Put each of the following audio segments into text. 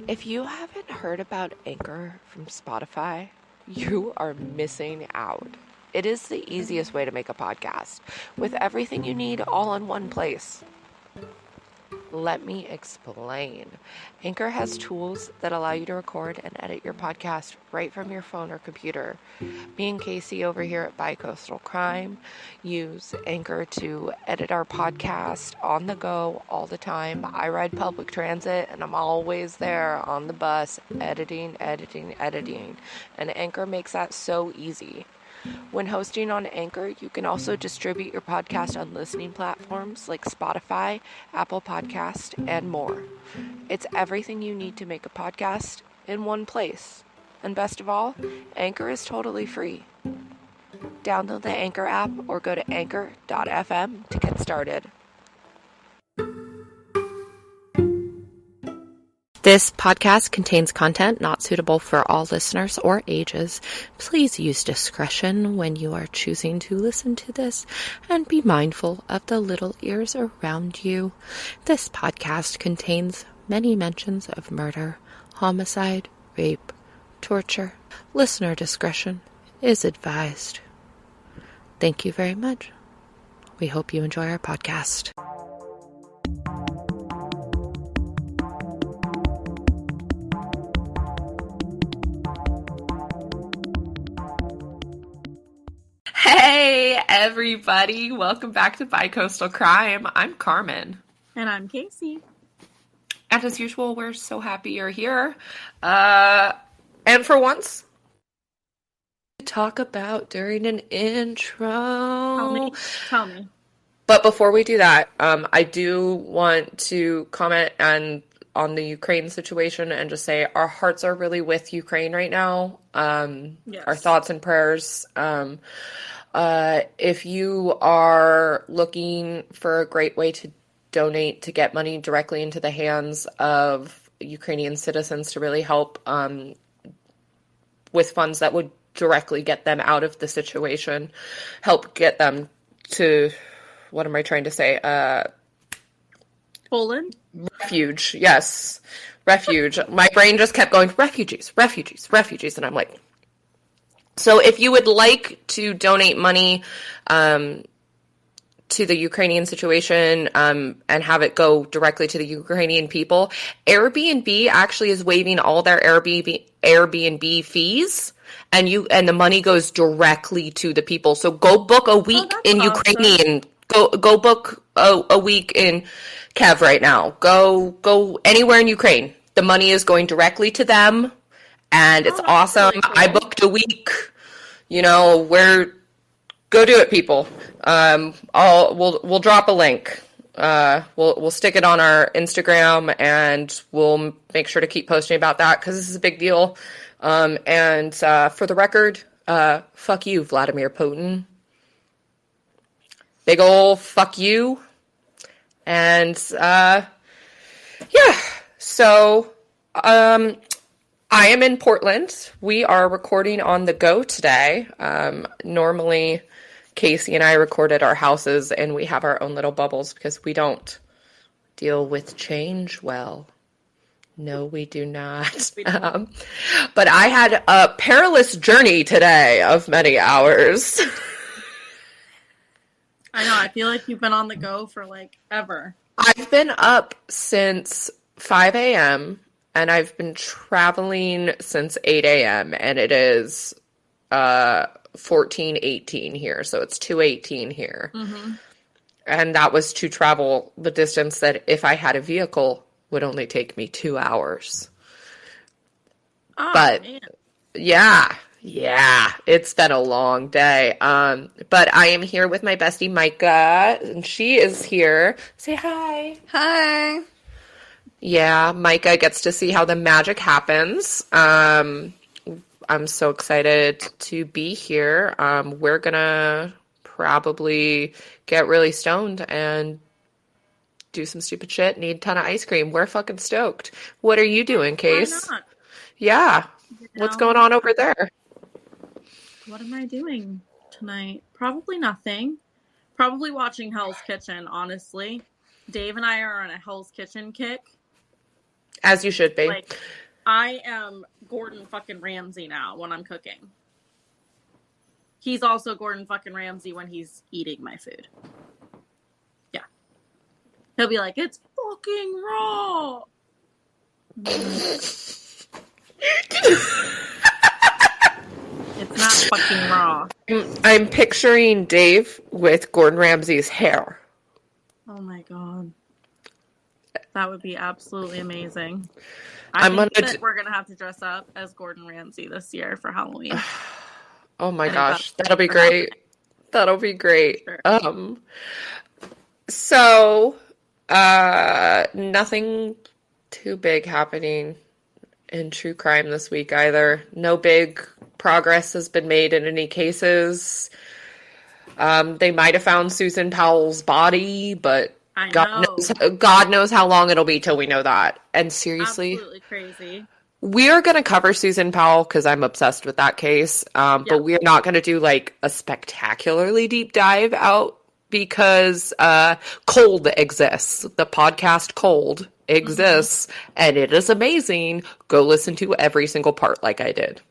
If you haven't heard about Anchor from Spotify, you are missing out. It is the easiest way to make a podcast, with everything you need all in one place. Let me explain. Anchor has tools that allow you to record and edit your podcast right from your phone or computer. Me and Casey over here at Bicoastal Crime use Anchor to edit our podcast on the go all the time. I ride public transit and I'm always there on the bus editing. And Anchor makes that so easy. When hosting on Anchor, you can also distribute your podcast on listening platforms like Spotify, Apple Podcast, and more. It's everything you need to make a podcast in one place. And best of all, Anchor is totally free. Download the Anchor app or go to anchor.fm to get started. This podcast contains content not suitable for all listeners or ages. Please use discretion when you are choosing to listen to this and be mindful of the little ears around you. This podcast contains many mentions of murder, homicide, rape, torture. Listener discretion is advised. Thank you very much. We hope you enjoy our podcast. Hey, everybody. Welcome back to Bicoastal Crime. I'm Carmen. And I'm Casey. And as usual, we're so happy you're here. And for once, to talk about during an intro. Tell me. But before we do that, I do want to comment on the Ukraine situation and just say our hearts are really with Ukraine right now. Yes. Our thoughts and prayers. If you are looking for a great way to donate to get money directly into the hands of Ukrainian citizens to really help with funds that would directly get them out of the situation, help get them to, what am I trying to say? Poland? Refuge, yes. Refuge. My brain just kept going, refugees. And I'm like, so if you would like to donate money to the Ukrainian situation and have it go directly to the Ukrainian people, Airbnb actually is waiving all their Airbnb fees, and the money goes directly to the people. So go book a week in awesome. Ukrainian. Go book a week in Kiev right now. Go anywhere in Ukraine. The money is going directly to them, and it's awesome. Really cool. I booked a week. Go do it, people. We'll drop a link. We'll stick it on our Instagram, and we'll make sure to keep posting about that because this is a big deal. And for the record, fuck you, Vladimir Putin. Big ol' fuck you. And yeah. So I am in Portland. We are recording on the go today. Normally, Casey and I record at our houses, and we have our own little bubbles because we don't deal with change well. No, we do not. But I had a perilous journey today of many hours. I know. I feel like you've been on the go for, ever. I've been up since 5 a.m., and I've been traveling since 8 a.m., and it is 14:18 here, so it's 2:18 here. Mm-hmm. And that was to travel the distance that if I had a vehicle would only take me 2 hours. Oh, but man. Yeah, it's been a long day. But I am here with my bestie Micah, and she is here. Say hi. Hi. Yeah, Micah gets to see how the magic happens. I'm so excited to be here. We're gonna probably get really stoned and do some stupid shit, need a ton of ice cream. We're fucking stoked. What are you doing, Case? Why not? Yeah. What's going on over there? What am I doing tonight? Probably nothing. Probably watching Hell's Kitchen, honestly. Dave and I are on a Hell's Kitchen kick. As you should be. Like, I am Gordon fucking Ramsay now when I'm cooking. He's also Gordon fucking Ramsay when he's eating my food. Yeah. He'll be like, it's fucking raw. It's not fucking raw. I'm picturing Dave with Gordon Ramsay's hair. Oh my god. That would be absolutely amazing. I think that we're going to have to dress up as Gordon Ramsay this year for Halloween. Oh my gosh, that'll be great. That'll be great. Sure. So, nothing too big happening in true crime this week either. No big progress has been made in any cases. They might have found Susan Powell's body, but God knows how long it'll be till we know that. And seriously, absolutely crazy. We are going to cover Susan Powell because I'm obsessed with that case. But we're not going to do like a spectacularly deep dive out because Cold exists. The podcast Cold exists, and it is amazing. Go listen to every single part like I did.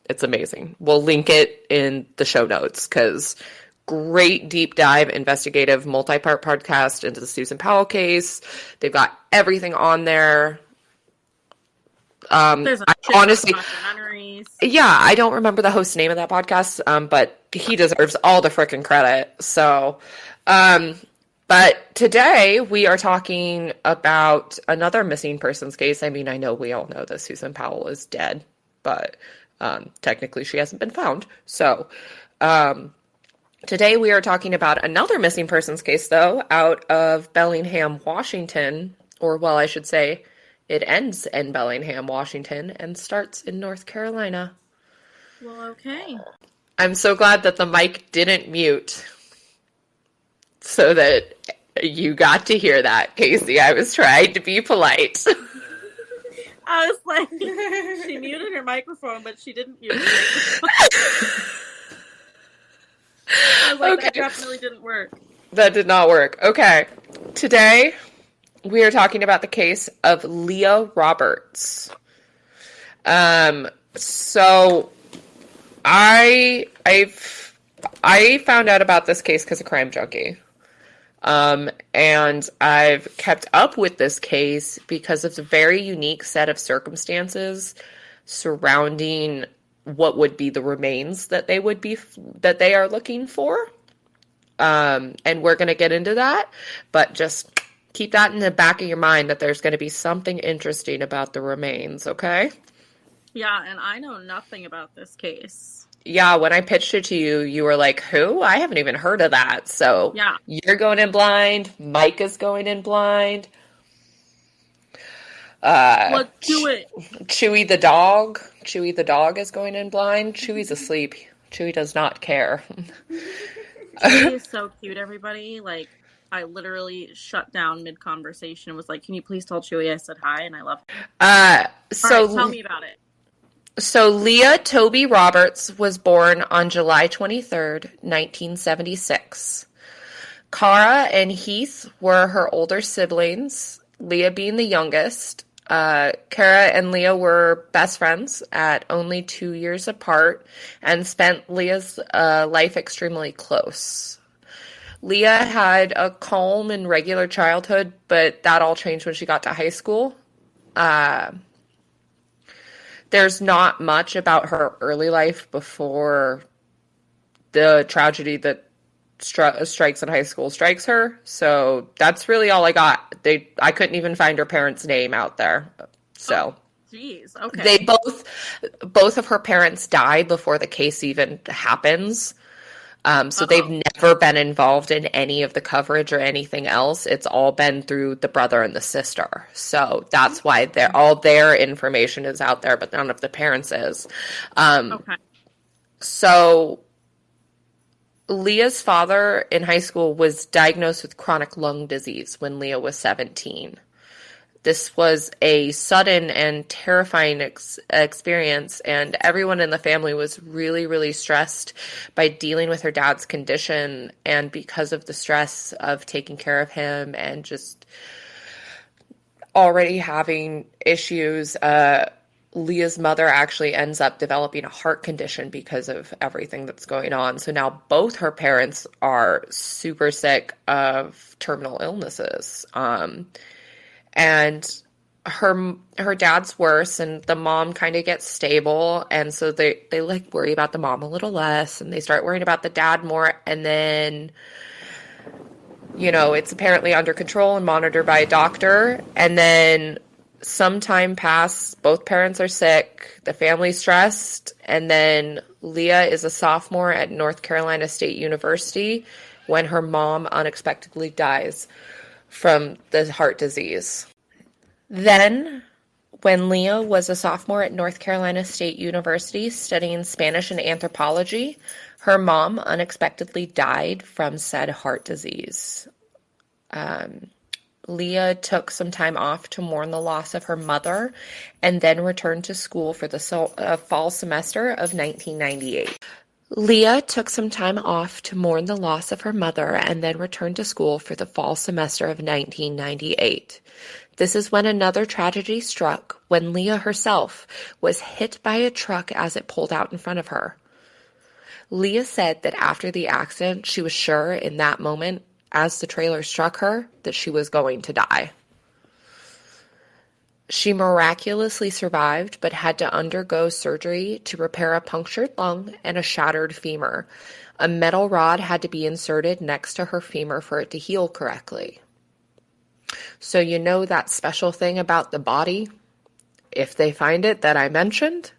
It's amazing. We'll link it in the show notes because great deep dive, investigative, multi-part podcast into the Susan Powell case. They've got everything on there. There's honestly, yeah, I don't remember the host's name of that podcast, but he deserves all the frickin' credit. So, but today we are talking about another missing persons case. I mean, I know we all know that Susan Powell is dead, but technically she hasn't been found. So, today we are talking about another missing persons case, though, out of Bellingham, Washington, or well, I should say, it ends in Bellingham, Washington, and starts in North Carolina. Well, okay. I'm so glad that the mic didn't mute so that you got to hear that, Casey. I was trying to be polite. I was like, she muted her microphone, but she didn't mute her microphone. I was like, okay. That definitely didn't work. That did not work. Okay. Today, we are talking about the case of Leah Roberts. So I found out about this case because of Crime Junkie. And I've kept up with this case because of the very unique set of circumstances surrounding what would be the remains that they are looking for. And we're going to get into that, but just keep that in the back of your mind that there's going to be something interesting about the remains, okay? Yeah, and I know nothing about this case. Yeah, when I pitched it to you, you were like, who? I haven't even heard of that. So yeah. You're going in blind. Mike is going in blind. Let's do it. Chewy the dog. Chewy the dog is going in blind. Chewy's asleep. Chewy does not care. Chewy is so cute, everybody. Like, I literally shut down mid-conversation and was like, can you please tell Chewy I said hi and I love her? So right, tell me about it. So Leah Toby Roberts was born on July 23rd, 1976. Cara and Heath were her older siblings, Leah being the youngest. Cara and Leah were best friends at only 2 years apart and spent Leah's life extremely close. Leah had a calm and regular childhood, but that all changed when she got to high school. There's not much about her early life before the tragedy that strikes in high school strikes her. So that's really all I got. I couldn't even find her parents' name out there. So, jeez, okay. They both of her parents died before the case even happens. So they've never been involved in any of the coverage or anything else. It's all been through the brother and the sister. So that's why all their information is out there, but none of the parents is. Okay. So Leah's father in high school was diagnosed with chronic lung disease when Leah was 17. This was a sudden and terrifying experience, and everyone in the family was really, really stressed by dealing with her dad's condition, and because of the stress of taking care of him and just, already having issues. Leah's mother actually ends up developing a heart condition because of everything that's going on. So now both her parents are super sick of terminal illnesses. And her dad's worse, and the mom kind of gets stable, and so they like worry about the mom a little less, and they start worrying about the dad more, and then it's apparently under control and monitored by a doctor. And then some time passes, both parents are sick, the family's stressed, and then Leah is a sophomore at North Carolina State University when her mom unexpectedly dies from the heart disease. Then, when Leah was a sophomore at North Carolina State University studying Spanish and anthropology, her mom unexpectedly died from said heart disease. Leah took some time off to mourn the loss of her mother and then returned to school for the fall semester of 1998. Leah took some time off to mourn the loss of her mother and then returned to school for the fall semester of 1998. This is when another tragedy struck, when Leah herself was hit by a truck as it pulled out in front of her. Leah said that after the accident, she was sure in that moment, as the trailer struck her, that she was going to die. She miraculously survived, but had to undergo surgery to repair a punctured lung and a shattered femur. A metal rod had to be inserted next to her femur for it to heal correctly. So that special thing about the body, if they find it that I mentioned,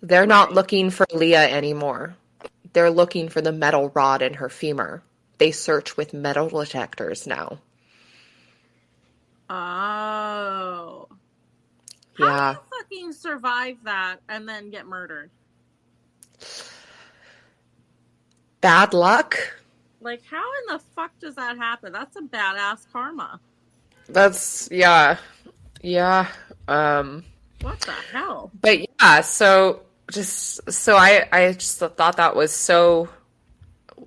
they're not looking for Leah anymore. They're looking for the metal rod in her femur. They search with metal detectors now. Oh. Yeah. How do you fucking survive that and then get murdered? Bad luck. Like, how in the fuck does that happen? That's a badass karma. That's, yeah. Yeah. What the hell? But yeah, I just thought that was so,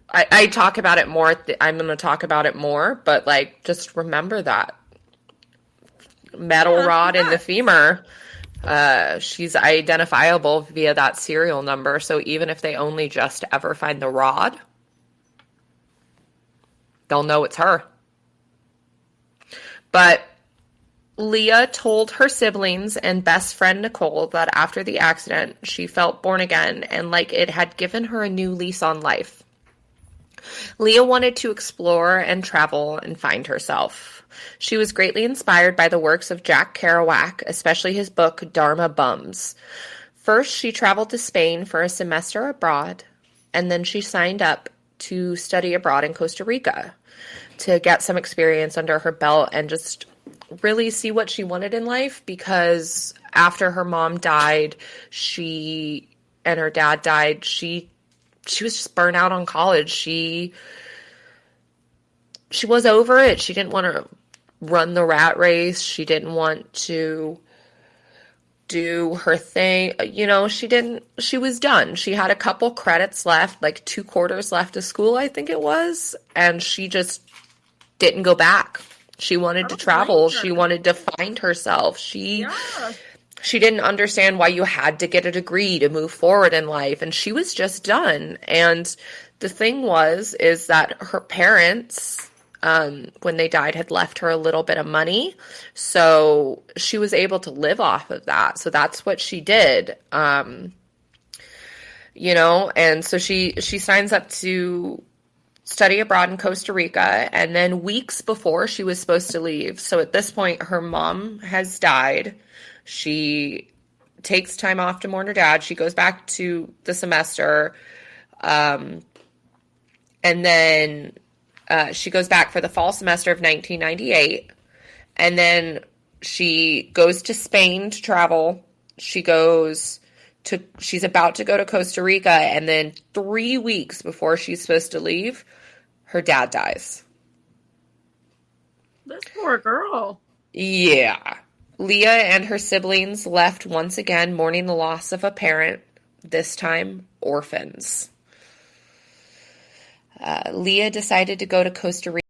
I talk about it more, I'm going to talk about it more, but just remember that. Metal rod in the femur, she's identifiable via that serial number, so even if they only just ever find the rod, they'll know it's her. But Leah told her siblings and best friend Nicole that after the accident, she felt born again and like it had given her a new lease on life. Leah wanted to explore and travel and find herself. She was greatly inspired by the works of Jack Kerouac, especially his book Dharma Bums. First, she traveled to Spain for a semester abroad, and then she signed up to study abroad in Costa Rica to get some experience under her belt and just really see what she wanted in life, because after her mom died, and her dad died, she was just burnt out on college. She was over it. She didn't want to run the rat race. She didn't want to do her thing. She was done. She had a couple credits left, like 2 quarters left of school, I think it was. And she just didn't go back. She wanted to travel. She wanted to find herself. She didn't understand why you had to get a degree to move forward in life. And she was just done. And the thing is that her parents, when they died, had left her a little bit of money. So she was able to live off of that. So that's what she did. And so she signs up to study abroad in Costa Rica, and then weeks before she was supposed to leave. So at this point, her mom has died. She takes time off to mourn her dad. She goes back to the semester. And then she goes back for the fall semester of 1998. And then she goes to Spain to travel. She's about to go to Costa Rica. And then 3 weeks before she's supposed to leave, her dad dies. This poor girl. Yeah. Leah and her siblings left once again mourning the loss of a parent, this time orphans. Leah decided to go to Costa Rica